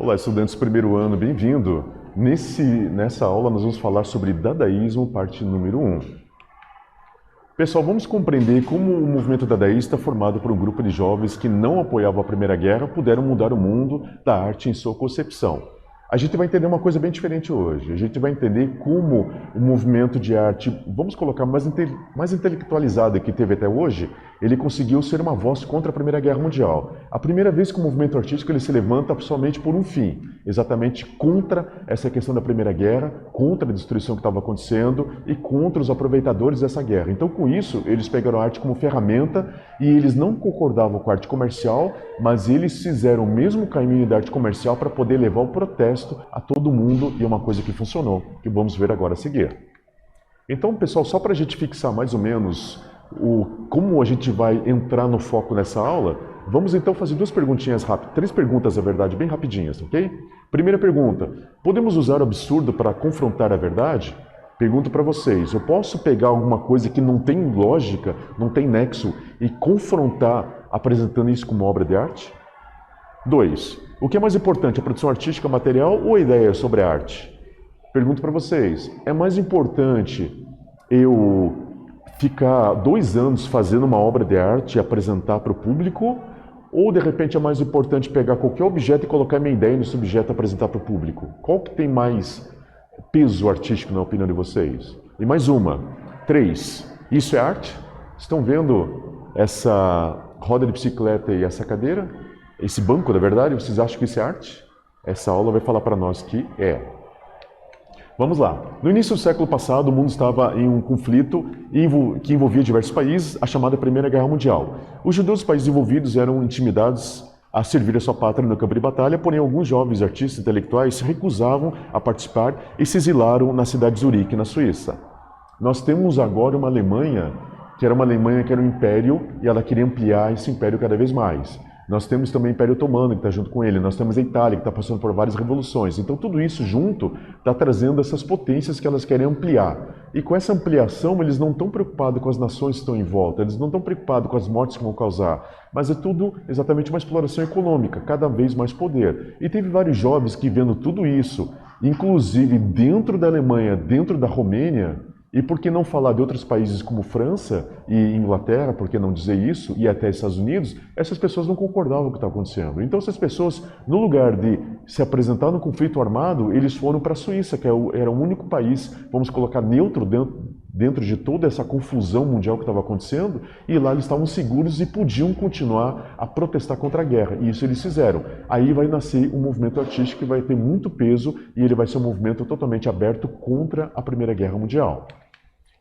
Olá, estudantes do primeiro ano, bem-vindo. Nessa aula nós vamos falar sobre Dadaísmo, parte número 1. Pessoal, vamos compreender como o movimento dadaísta, formado por um grupo de jovens que não apoiavam a Primeira Guerra, puderam mudar o mundo da arte em sua concepção. A gente vai entender uma coisa bem diferente hoje. A gente vai entender como o movimento de arte, vamos colocar mais intelectualizado que teve até hoje, ele conseguiu ser uma voz contra a Primeira Guerra Mundial. A primeira vez que o movimento artístico ele se levanta somente por um fim, exatamente contra essa questão da Primeira Guerra, contra a destruição que estava acontecendo e contra os aproveitadores dessa guerra. Então, com isso, eles pegaram a arte como ferramenta e eles não concordavam com a arte comercial, mas eles fizeram o mesmo caminho da arte comercial para poder levar o protesto a todo mundo, e é uma coisa que funcionou, que vamos ver agora a seguir. Então, pessoal, só para a gente fixar mais ou menos como a gente vai entrar no foco nessa aula, vamos então fazer duas perguntinhas rápidas, 3 perguntas, na verdade, bem rapidinhas, ok? Primeira pergunta, podemos usar o absurdo para confrontar a verdade? Pergunto para vocês, eu posso pegar alguma coisa que não tem lógica, não tem nexo, e confrontar apresentando isso como obra de arte? 2. O que é mais importante, a produção artística material ou a ideia sobre a arte? Pergunto para vocês, é mais importante eu ficar 2 anos fazendo uma obra de arte e apresentar para o público, ou de repente é mais importante pegar qualquer objeto e colocar minha ideia nesse objeto e apresentar para o público? Qual que tem mais peso artístico na opinião de vocês? E mais uma, 3. Isso é arte? Estão vendo essa roda de bicicleta e essa cadeira? Esse banco, na verdade, vocês acham que isso é arte? Essa aula vai falar para nós que é. Vamos lá. No início do século passado, o mundo estava em um conflito que envolvia diversos países, a chamada Primeira Guerra Mundial. Os judeus dos países envolvidos eram intimidados a servir a sua pátria no campo de batalha, porém alguns jovens artistas intelectuais se recusavam a participar e se exilaram na cidade de Zurique, na Suíça. Nós temos agora uma Alemanha, que era um império, e ela queria ampliar esse império cada vez mais. Nós temos também o Império Otomano, que está junto com ele. Nós temos a Itália, que está passando por várias revoluções. Então, tudo isso junto está trazendo essas potências que elas querem ampliar. E com essa ampliação, eles não estão preocupados com as nações que estão em volta, eles não estão preocupados com as mortes que vão causar, mas é tudo exatamente uma exploração econômica, cada vez mais poder. E teve vários jovens que, vendo tudo isso, inclusive dentro da Alemanha, dentro da Romênia, e por que não falar de outros países como França e Inglaterra, por que não dizer isso, e até Estados Unidos, essas pessoas não concordavam com o que estava acontecendo. Então essas pessoas, no lugar de se apresentar no conflito armado, eles foram para a Suíça, que era o único país, vamos colocar, neutro dentro de toda essa confusão mundial que estava acontecendo, e lá eles estavam seguros e podiam continuar a protestar contra a guerra, e isso eles fizeram. Aí vai nascer um movimento artístico que vai ter muito peso, e ele vai ser um movimento totalmente aberto contra a Primeira Guerra Mundial.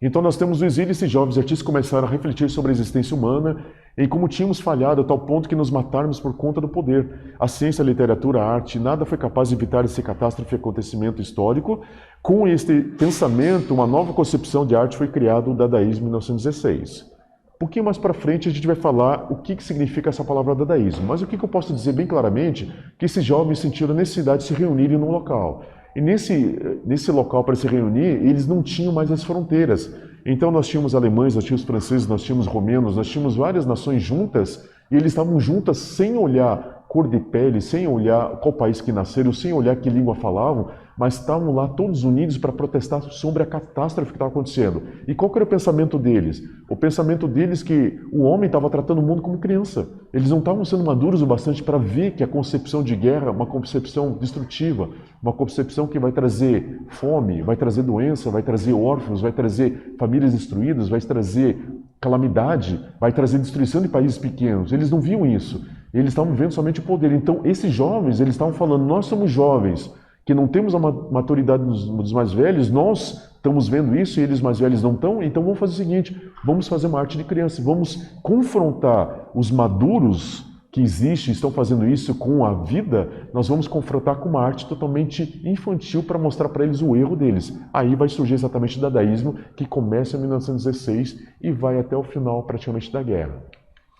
Então nós temos o exílio e esses jovens artistas começaram a refletir sobre a existência humana e como tínhamos falhado a tal ponto que nos matarmos por conta do poder. A ciência, a literatura, a arte, nada foi capaz de evitar esse catástrofe acontecimento histórico. Com este pensamento, uma nova concepção de arte foi criada, o Dadaísmo em 1916. Um pouquinho mais para frente a gente vai falar o que significa essa palavra dadaísmo, mas o que eu posso dizer bem claramente que esses jovens sentiram a necessidade de se reunirem num local. E nesse local para se reunir, eles não tinham mais as fronteiras. Então nós tínhamos alemães, nós tínhamos franceses, nós tínhamos romenos, nós tínhamos várias nações juntas, e eles estavam juntas sem olhar cor de pele, sem olhar qual país que nasceram, sem olhar que língua falavam, mas estavam lá todos unidos para protestar sobre a catástrofe que estava acontecendo. E qual que era o pensamento deles? O pensamento deles que o homem estava tratando o mundo como criança. Eles não estavam sendo maduros o bastante para ver que a concepção de guerra é uma concepção destrutiva, uma concepção que vai trazer fome, vai trazer doença, vai trazer órfãos, vai trazer famílias destruídas, vai trazer calamidade, vai trazer destruição de países pequenos. Eles não viam isso. Eles estavam vendo somente o poder. Então, esses jovens, eles estavam falando, nós somos jovens, que não temos a maturidade dos mais velhos, nós estamos vendo isso e eles mais velhos não estão, então vamos fazer o seguinte, vamos fazer uma arte de criança, vamos confrontar os maduros que existem, estão fazendo isso com a vida, nós vamos confrontar com uma arte totalmente infantil para mostrar para eles o erro deles. Aí vai surgir exatamente o dadaísmo, que começa em 1916 e vai até o final praticamente da guerra.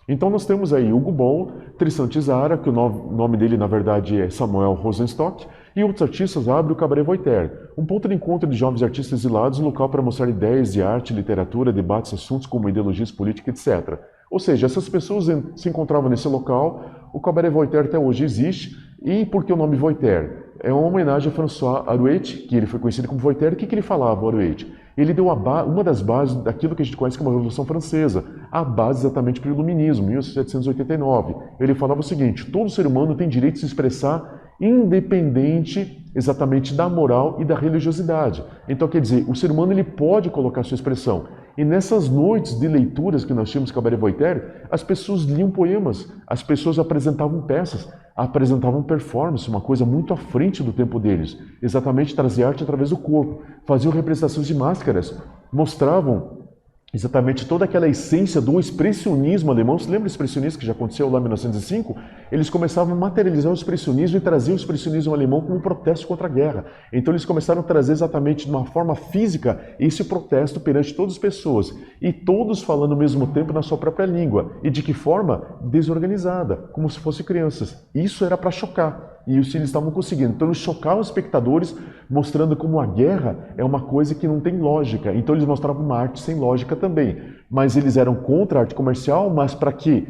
Então nós temos aí Hugo Boll, Tristan Tzara, que o nome dele na verdade é Samuel Rosenstock, e outros artistas abrem o Cabaret Voltaire, um ponto de encontro de jovens artistas exilados, um local para mostrar ideias de arte, literatura, debates, assuntos como ideologias políticas, etc. Ou seja, essas pessoas se encontravam nesse local, o Cabaret Voltaire até hoje existe, E por que o nome Voltaire? É uma homenagem a François Arouet, que ele foi conhecido como Voltaire. O que ele falava, Arouet? Ele deu uma das bases daquilo que a gente conhece como a Revolução Francesa, a base exatamente para o Iluminismo, 1789. Ele falava o seguinte: todo ser humano tem direito de se expressar independente exatamente da moral e da religiosidade. Então, quer dizer, o ser humano ele pode colocar sua expressão. E nessas noites de leituras que nós tínhamos Cabaré Voltaire, as pessoas liam poemas, as pessoas apresentavam peças, apresentavam performance, uma coisa muito à frente do tempo deles. Exatamente trazer arte através do corpo, faziam representações de máscaras, mostravam exatamente toda aquela essência do expressionismo alemão. Você lembra do expressionismo que já aconteceu lá em 1905? Eles começavam a materializar o expressionismo e trazer o expressionismo alemão como um protesto contra a guerra. Então eles começaram a trazer exatamente de uma forma física esse protesto perante todas as pessoas. E todos falando ao mesmo tempo na sua própria língua. E de que forma? Desorganizada, como se fossem crianças. Isso era para chocar. E isso eles estavam conseguindo. Então eles chocavam os espectadores, mostrando como a guerra é uma coisa que não tem lógica. Então eles mostravam uma arte sem lógica também. Mas eles eram contra a arte comercial, mas para que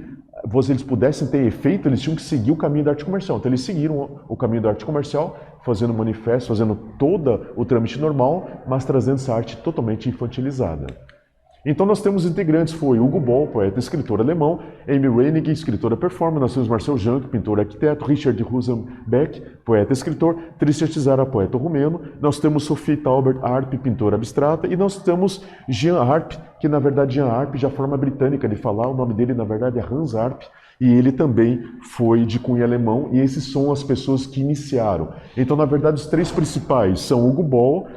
eles pudessem ter efeito, eles tinham que seguir o caminho da arte comercial. Então eles seguiram o caminho da arte comercial, fazendo manifesto, fazendo todo o trâmite normal, mas trazendo essa arte totalmente infantilizada. Então nós temos integrantes, foi Hugo Boll, poeta e escritor alemão, Amy Reinig, escritora performer, nós temos Marcel Jank, pintor e arquiteto, Richard Rosenbeck, poeta e escritor, Tristan Tzara, poeta romeno, nós temos Sophie Taubert Arp, pintora abstrata, e nós temos Jean Arp, que na verdade Jean Arp já forma britânica de falar, o nome dele na verdade é Hans Arp, e ele também foi de cunho alemão, e esses são as pessoas que iniciaram. Então na verdade os três principais são Hugo Boll,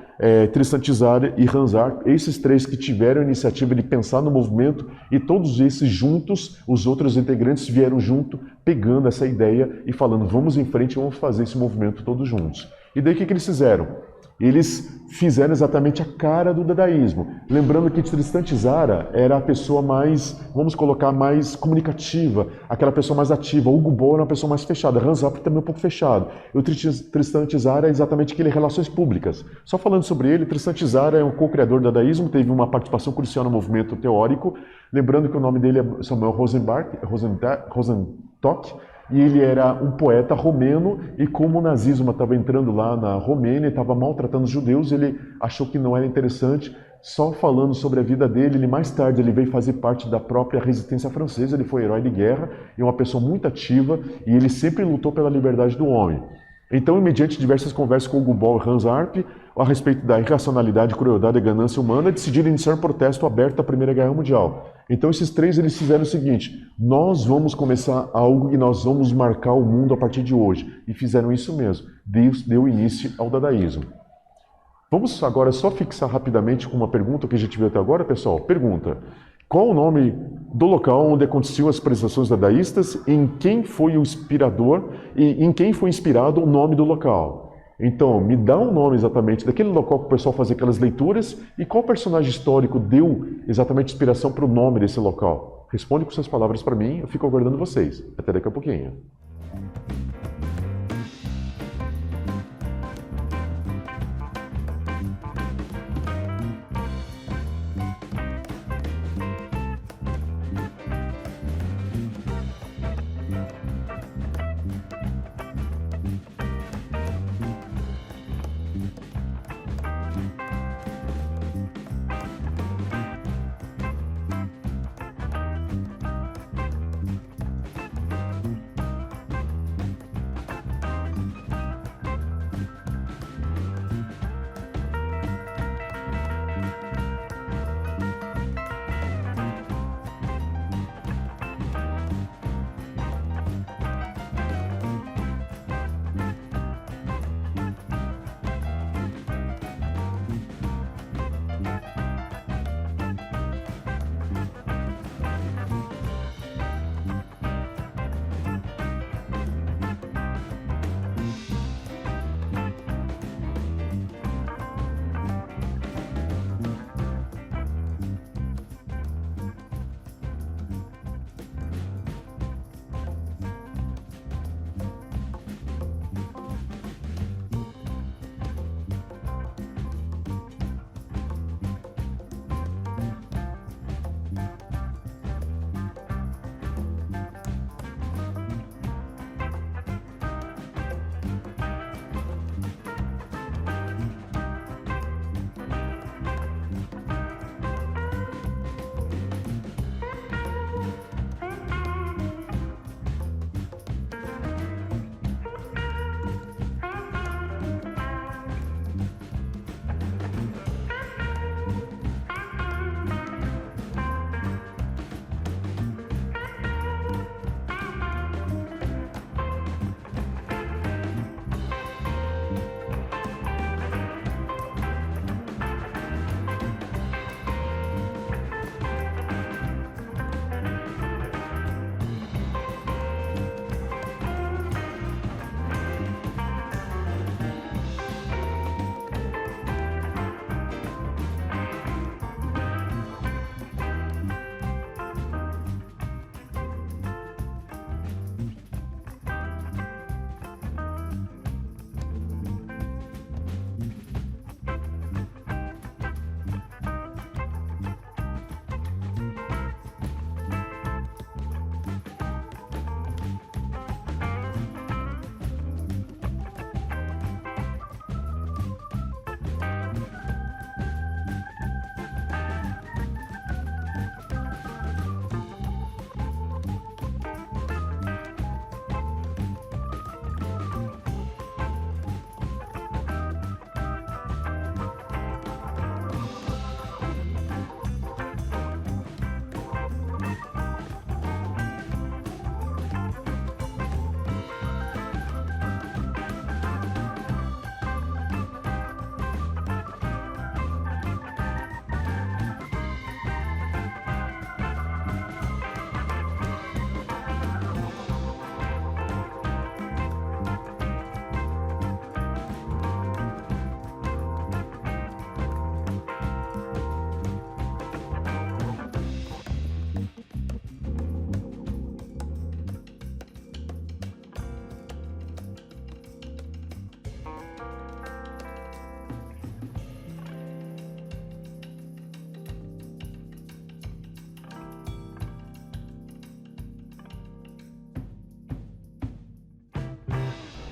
Tristan Tzara e Hans Arp, esses três que tiveram a iniciativa de pensar no movimento, e todos esses juntos, os outros integrantes vieram junto, pegando essa ideia e falando, vamos em frente, vamos fazer esse movimento todos juntos. E daí o que eles fizeram? Eles fizeram exatamente a cara do dadaísmo. Lembrando que Tristan Tzara era a pessoa mais, vamos colocar, mais comunicativa, aquela pessoa mais ativa. Hugo Boll era uma pessoa mais fechada. Hans Arp também um pouco fechado. E o Tristan Tzara é exatamente aquele relações públicas. Só falando sobre ele, Tristan Tzara é um co-criador do dadaísmo, teve uma participação crucial no movimento teórico. Lembrando que o nome dele é Samuel Rosenstock, e ele era um poeta romeno, e como o nazismo estava entrando lá na Romênia e estava maltratando os judeus, ele achou que não era interessante, só falando sobre a vida dele. Ele mais tarde ele veio fazer parte da própria resistência francesa, ele foi herói de guerra e uma pessoa muito ativa, e ele sempre lutou pela liberdade do homem. Então, mediante diversas conversas com Hugo Boll e Hans Arp, a respeito da irracionalidade, crueldade e ganância humana, decidiram iniciar um protesto aberto à Primeira Guerra Mundial. Então, esses três eles fizeram o seguinte: nós vamos começar algo e nós vamos marcar o mundo a partir de hoje. E fizeram isso mesmo. Deus deu início ao dadaísmo. Vamos agora só fixar rapidamente com uma pergunta que a gente viu até agora, pessoal. Pergunta: qual o nome do local onde aconteciam as apresentações dadaístas, em quem foi o inspirador e em quem foi inspirado o nome do local? Então, me dá um nome exatamente daquele local que o pessoal fazia aquelas leituras e qual personagem histórico deu exatamente inspiração para o nome desse local? Responde com suas palavras para mim, eu fico aguardando vocês. Até daqui a pouquinho.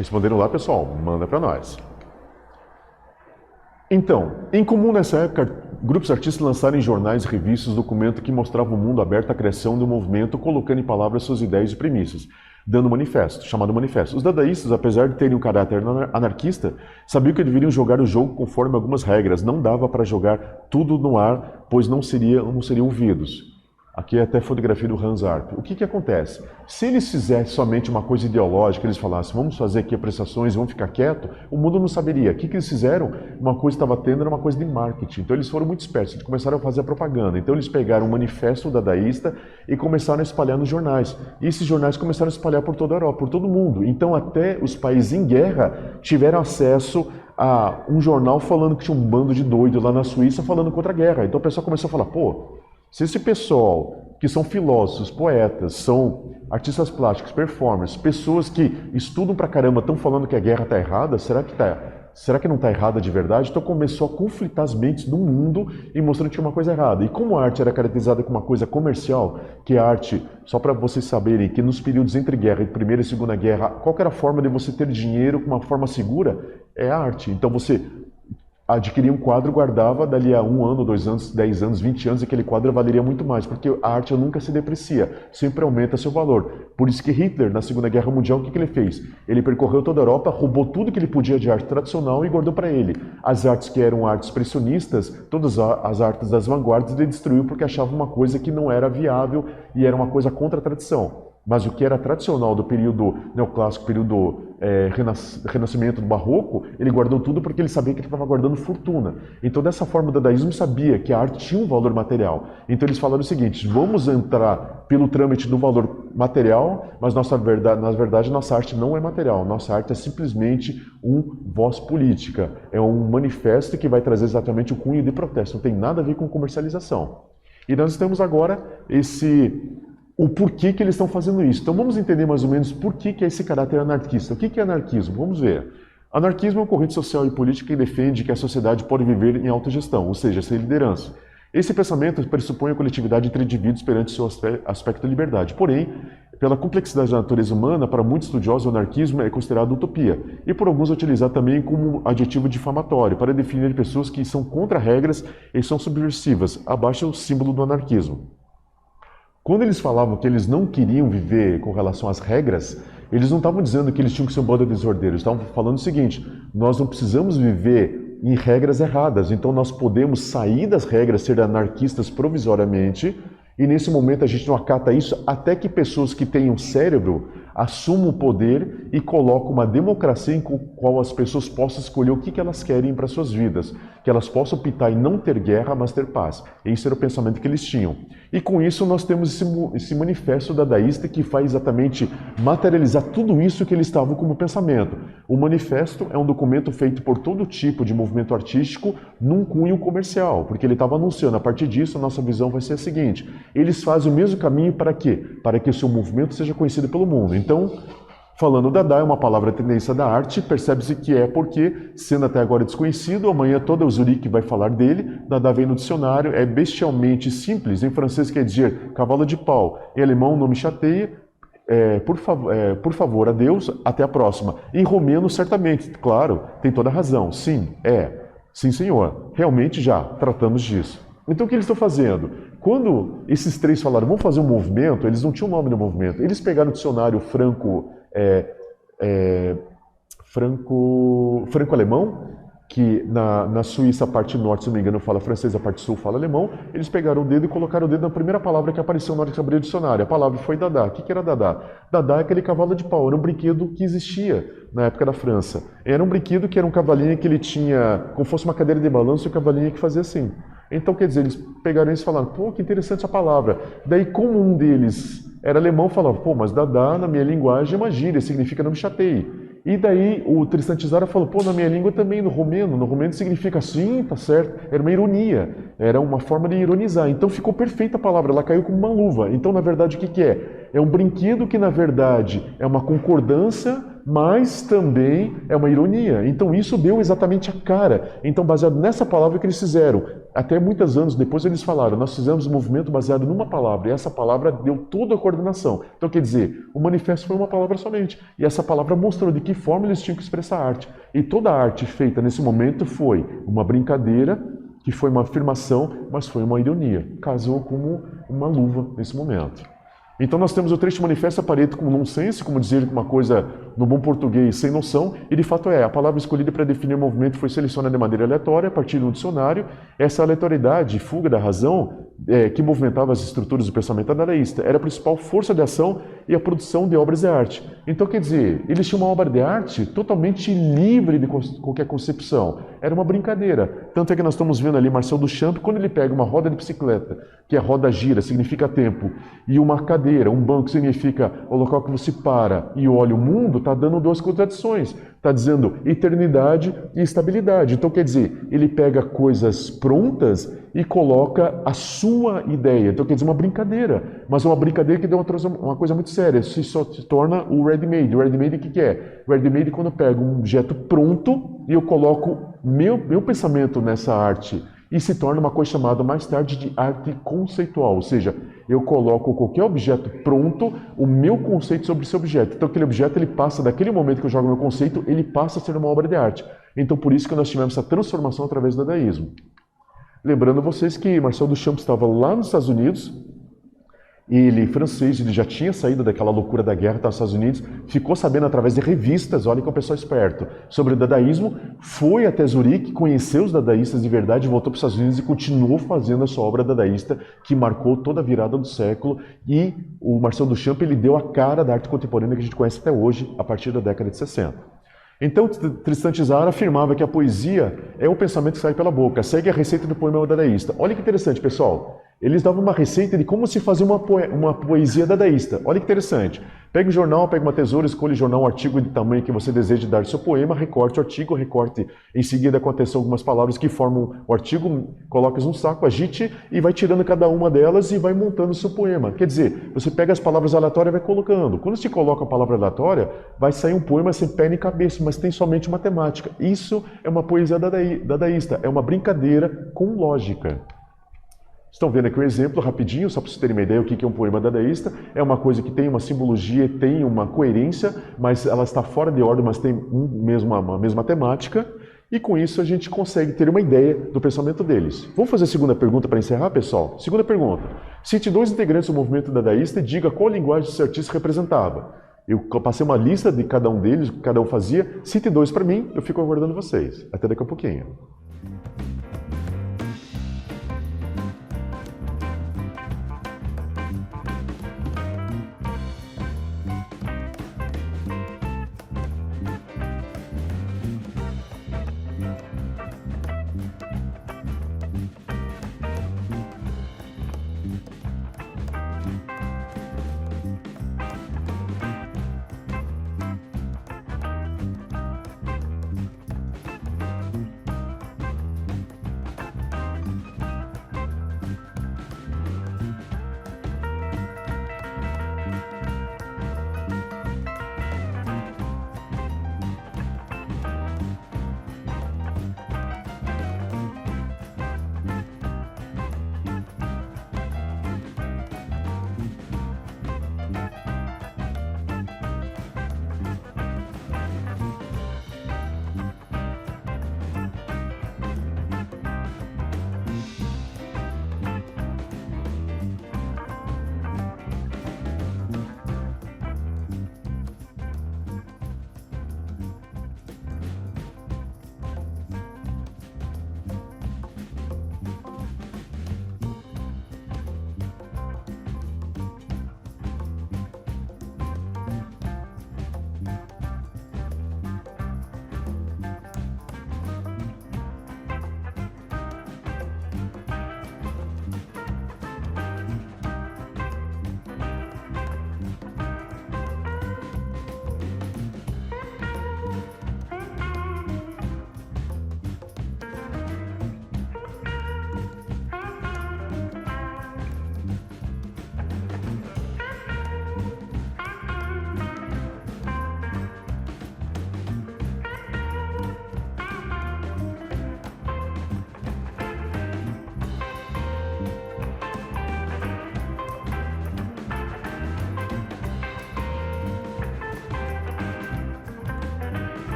Responderam lá, pessoal? Manda para nós. Então, em comum nessa época, grupos artistas lançaram em jornais e revistas documento que mostrava o mundo aberto à criação do movimento, colocando em palavras suas ideias e premissas, dando um manifesto, chamado manifesto. Os dadaístas, apesar de terem um caráter anarquista, sabiam que deveriam jogar o jogo conforme algumas regras. Não dava para jogar tudo no ar, pois não seriam ouvidos. Aqui é até fotografia do Hans Arp. O que acontece? Se eles fizessem somente uma coisa ideológica, eles falassem, vamos fazer aqui prestações e vamos ficar quieto, o mundo não saberia. O que eles fizeram? Uma coisa que estava tendo era uma coisa de marketing. Então eles foram muito espertos, eles começaram a fazer a propaganda. Então eles pegaram um manifesto dadaísta e começaram a espalhar nos jornais. E esses jornais começaram a espalhar por toda a Europa, por todo o mundo. Então até os países em guerra tiveram acesso a um jornal falando que tinha um bando de doido lá na Suíça falando contra a guerra. Então o pessoal começou a falar, pô, se esse pessoal, que são filósofos, poetas, são artistas plásticos, performers, pessoas que estudam pra caramba, estão falando que a guerra está errada, será que não está errada de verdade? Então começou a conflitar as mentes do mundo e mostrando que tinha uma coisa errada. E como a arte era caracterizada como uma coisa comercial, que a arte, só para vocês saberem, que nos períodos entre guerra, Primeira e Segunda Guerra, qual que era a forma de você ter dinheiro com uma forma segura? É a arte. Então você adquiria um quadro, guardava, dali a 1 ano, 2 anos, 10 anos, 20 anos, aquele quadro valeria muito mais, porque a arte nunca se deprecia, sempre aumenta seu valor. Por isso que Hitler, na Segunda Guerra Mundial, o que ele fez? Ele percorreu toda a Europa, roubou tudo que ele podia de arte tradicional e guardou para ele. As artes que eram artes expressionistas, todas as artes das vanguardas, ele destruiu porque achava uma coisa que não era viável e era uma coisa contra a tradição. Mas o que era tradicional do período neoclássico, período renascimento do barroco, ele guardou tudo porque ele sabia que ele estava guardando fortuna. Então, dessa forma, o dadaísmo sabia que a arte tinha um valor material. Então, eles falaram o seguinte, vamos entrar pelo trâmite do valor material, mas na verdade, nossa arte não é material. Nossa arte é simplesmente voz política. É um manifesto que vai trazer exatamente o cunho de protesto. Não tem nada a ver com comercialização. E nós temos agora o porquê que eles estão fazendo isso. Então vamos entender mais ou menos por que é esse caráter anarquista. O que é anarquismo? Vamos ver. Anarquismo é uma corrente social e política que defende que a sociedade pode viver em autogestão, ou seja, sem liderança. Esse pensamento pressupõe a coletividade entre indivíduos perante seu aspecto de liberdade. Porém, pela complexidade da natureza humana, para muitos estudiosos, o anarquismo é considerado utopia, e por alguns é utilizado também como adjetivo difamatório, para definir pessoas que são contra regras e são subversivas. Abaixo é o símbolo do anarquismo. Quando eles falavam que eles não queriam viver com relação às regras, eles não estavam dizendo que eles tinham que ser um bando de desordeiros. Eles estavam falando o seguinte, nós não precisamos viver em regras erradas, então nós podemos sair das regras, ser anarquistas provisoriamente, e nesse momento a gente não acata isso até que pessoas que tenham cérebro assumam o poder e colocam uma democracia em qual as pessoas possam escolher o que elas querem para suas vidas, que elas possam optar em não ter guerra, mas ter paz. Esse era o pensamento que eles tinham. E com isso nós temos esse manifesto dadaísta que faz exatamente materializar tudo isso que eles estavam como pensamento. O manifesto é um documento feito por todo tipo de movimento artístico num cunho comercial, porque ele estava anunciando, a partir disso a nossa visão vai ser a seguinte, eles fazem o mesmo caminho para quê? Para que o seu movimento seja conhecido pelo mundo. Então, falando Dada é uma palavra tendência da arte, percebe-se que é porque, sendo até agora desconhecido, amanhã toda o Zurique vai falar dele, Dada vem no dicionário, é bestialmente simples, em francês quer dizer cavalo de pau, em alemão não me chateia, por favor, adeus, até a próxima. Em romeno, certamente, claro, tem toda a razão, sim, sim senhor, realmente já tratamos disso. Então o que eles estão fazendo? Quando esses três falaram, vamos fazer um movimento, eles não tinham o nome do movimento, eles pegaram o dicionário franco-alemão, que na Suíça a parte norte, se não me engano, fala francês, a parte sul fala alemão, eles pegaram o dedo e colocaram o dedo na primeira palavra que apareceu na hora que abriu o dicionário. A palavra foi Dada. O que era Dada? Dada é aquele cavalo de pau, era um brinquedo que existia na época da França. Era um brinquedo que era um cavalinho que ele tinha, como fosse uma cadeira de balanço, e o cavalinho que fazia assim. Então, quer dizer, eles pegaram isso e falaram, pô, que interessante essa palavra. Daí, como um deles era alemão, falava, pô, mas Dada, na minha linguagem, é uma gíria, significa não me chateie. E daí, o Tristan Tzara falou, pô, na minha língua também, no romeno significa assim, tá certo. Era uma ironia, era uma forma de ironizar. Então, ficou perfeita a palavra, ela caiu como uma luva. Então, na verdade, o que é? É um brinquedo que, na verdade, é uma concordância mas também é uma ironia. Então isso deu exatamente a cara. Então, baseado nessa palavra que eles fizeram, até muitos anos depois eles falaram, nós fizemos um movimento baseado numa palavra, e essa palavra deu toda a coordenação. Então, quer dizer, o manifesto foi uma palavra somente, e essa palavra mostrou de que forma eles tinham que expressar a arte. E toda a arte feita nesse momento foi uma brincadeira, que foi uma afirmação, mas foi uma ironia. Casou como uma luva nesse momento. Então nós temos o trecho manifesto aparente como nonsense, como dizer uma coisa no bom português sem noção, e de fato a palavra escolhida para definir o movimento foi selecionada de maneira aleatória a partir de um dicionário. Essa aleatoriedade, fuga da razão, que movimentava as estruturas do pensamento dadaísta, era a principal força de ação e a produção de obras de arte. Então quer dizer, eles tinham uma obra de arte totalmente livre de qualquer concepção. Era uma brincadeira. Tanto é que nós estamos vendo ali Marcel Duchamp, quando ele pega uma roda de bicicleta, que a roda gira, significa tempo, e uma cadeira, um banco, significa o local que você para e olha o mundo, está dando duas contradições. Está dizendo eternidade e estabilidade. Então, quer dizer, ele pega coisas prontas e coloca a sua ideia. Então, quer dizer, uma brincadeira. Mas uma brincadeira que deu uma coisa muito séria. Isso só se torna o ready-made. O ready-made o que é? O ready-made é quando eu pego um objeto pronto e eu coloco meu pensamento nessa arte. E se torna uma coisa chamada mais tarde de arte conceitual, ou seja, eu coloco qualquer objeto pronto, o meu conceito sobre esse objeto. Então aquele objeto ele passa, daquele momento que eu jogo meu conceito, ele passa a ser uma obra de arte. Então por isso que nós tivemos essa transformação através do dadaísmo. Lembrando vocês que Marcel Duchamp estava lá nos Estados Unidos, ele, francês, ele já tinha saído daquela loucura da guerra, estava nos Estados Unidos, ficou sabendo através de revistas, olha que é um pessoal esperto, sobre o dadaísmo, foi até Zurique, conheceu os dadaístas de verdade, voltou para os Estados Unidos e continuou fazendo a sua obra dadaísta, que marcou toda a virada do século, e o Marcel Duchamp ele deu a cara da arte contemporânea que a gente conhece até hoje, a partir da década de 60. Então, Tristan Tzar afirmava que a poesia é o pensamento que sai pela boca, segue a receita do poema dadaísta. Olha que interessante, pessoal. Eles davam uma receita de como se fazer uma poesia dadaísta. Olha que interessante. Pega o jornal, pega uma tesoura, escolhe o jornal, um artigo de tamanho que você deseja dar seu poema, recorte o artigo, recorte em seguida com atenção algumas palavras que formam o artigo, coloca um saco, agite e vai tirando cada uma delas e vai montando o seu poema. Quer dizer, você pega as palavras aleatórias e vai colocando. Quando se coloca a palavra aleatória, vai sair um poema sem pé nem cabeça, mas tem somente matemática. Isso é uma poesia dadaísta, é uma brincadeira com lógica. Estão vendo aqui um exemplo rapidinho, só para vocês terem uma ideia o que é um poema dadaísta. É uma coisa que tem uma simbologia, tem uma coerência, mas ela está fora de ordem, mas tem uma mesma temática. E com isso a gente consegue ter uma ideia do pensamento deles. Vamos fazer a segunda pergunta para encerrar, pessoal? Segunda pergunta. Cite dois integrantes do movimento dadaísta e diga qual linguagem esse artista representava. Eu passei uma lista de cada um deles, o que cada um fazia. Cite dois para mim, eu fico aguardando vocês. Até daqui a pouquinho.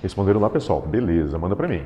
Responderam lá, pessoal? Beleza, manda para mim.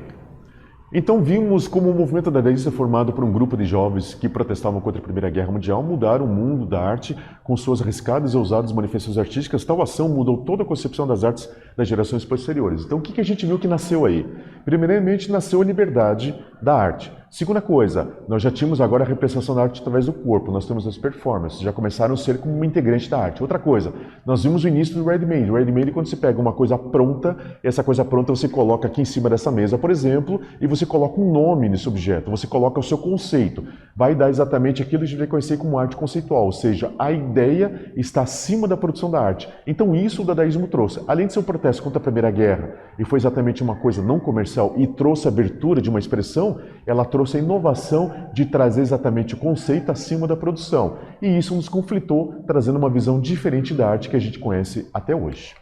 Então vimos como o movimento dadaísta, formado por um grupo de jovens que protestavam contra a Primeira Guerra Mundial, mudaram o mundo da arte com suas arriscadas e ousadas manifestações artísticas. Tal ação mudou toda a concepção das artes das gerações posteriores. Então o que a gente viu que nasceu aí? Primeiramente, nasceu a liberdade da arte. Segunda coisa, nós já tínhamos agora a representação da arte através do corpo, nós temos as performances, já começaram a ser como uma integrante da arte. Outra coisa, nós vimos o início do ready-made. O ready-made é quando você pega uma coisa pronta, essa coisa pronta você coloca aqui em cima dessa mesa, por exemplo, e você coloca um nome nesse objeto, você coloca o seu conceito. Vai dar exatamente aquilo que a gente vai conhecer como arte conceitual, ou seja, a ideia está acima da produção da arte. Então isso o dadaísmo trouxe. Além de ser um protesto contra a Primeira Guerra, e foi exatamente uma coisa não comercial, e trouxe a abertura de uma expressão, ela trouxe a inovação de trazer exatamente o conceito acima da produção. E isso nos conflitou, trazendo uma visão diferente da arte que a gente conhece até hoje.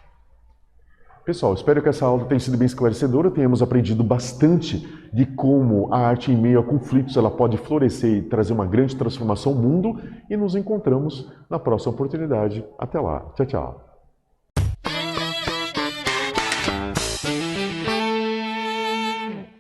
Pessoal, espero que essa aula tenha sido bem esclarecedora, tenhamos aprendido bastante de como a arte em meio a conflitos ela pode florescer e trazer uma grande transformação ao mundo, e nos encontramos na próxima oportunidade. Até lá. Tchau, tchau.